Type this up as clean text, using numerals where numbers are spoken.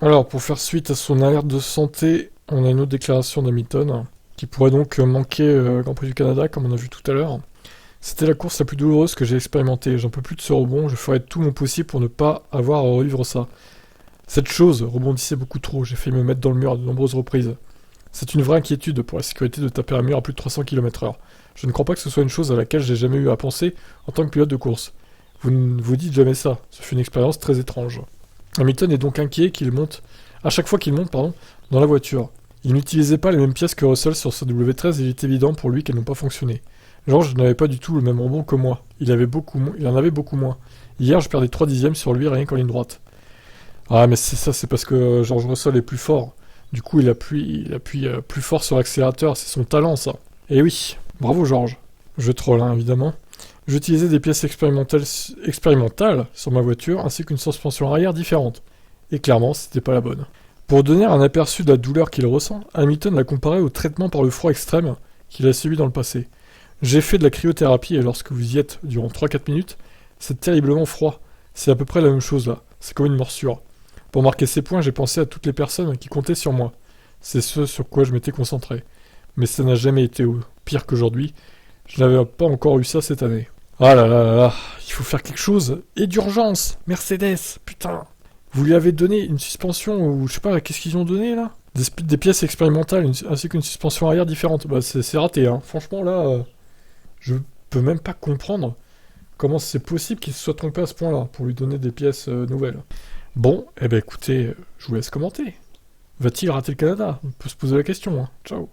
Alors, pour faire suite à son alerte de santé, on a une autre déclaration d'Hamilton, qui pourrait donc manquer Grand Prix du Canada, comme on a vu tout à l'heure. C'était la course la plus douloureuse que j'ai expérimentée. J'en peux plus de ce rebond, je ferai tout mon possible pour ne pas avoir à revivre ça. Cette chose rebondissait beaucoup trop, j'ai failli me mettre dans le mur à de nombreuses reprises. C'est une vraie inquiétude pour la sécurité de taper un mur à plus de 300 km/h. Je ne crois pas que ce soit une chose à laquelle j'ai jamais eu à penser en tant que pilote de course. Vous ne vous dites jamais ça, ce fut une expérience très étrange. Hamilton est donc inquiet à chaque fois qu'il monte, dans la voiture. Il n'utilisait pas les mêmes pièces que Russell sur sa W13 et il est évident pour lui qu'elles n'ont pas fonctionné. George n'avait pas du tout le même rebond que moi. Il en avait beaucoup moins. Hier, je perdais 3 dixièmes sur lui rien qu'en ligne droite. Ah, mais c'est ça, c'est parce que George Russell est plus fort. Du coup, il appuie plus fort sur l'accélérateur, c'est son talent, ça. Et oui, bravo George. Je troll, hein, évidemment. J'utilisais des pièces expérimentales sur ma voiture, ainsi qu'une suspension arrière différente. Et clairement, c'était pas la bonne. Pour donner un aperçu de la douleur qu'il ressent, Hamilton l'a comparé au traitement par le froid extrême qu'il a subi dans le passé. J'ai fait de la cryothérapie et lorsque vous y êtes durant 3-4 minutes, c'est terriblement froid. C'est à peu près la même chose là, c'est comme une morsure. Pour marquer ces points, j'ai pensé à toutes les personnes qui comptaient sur moi. C'est ce sur quoi je m'étais concentré. Mais ça n'a jamais été pire qu'aujourd'hui. Je n'avais pas encore eu ça cette année. Ah là là là là, il faut faire quelque chose. Et d'urgence, Mercedes, putain. Vous lui avez donné une suspension, ou je sais pas, qu'est-ce qu'ils ont donné là des pièces expérimentales, ainsi qu'une suspension arrière différente. Bah c'est raté, hein. Franchement là, je peux même pas comprendre comment c'est possible qu'il se soit trompé à ce point-là, pour lui donner des pièces nouvelles. Bon, eh ben écoutez, je vous laisse commenter. Va-t-il rater le Canada? On peut se poser la question, hein. Ciao.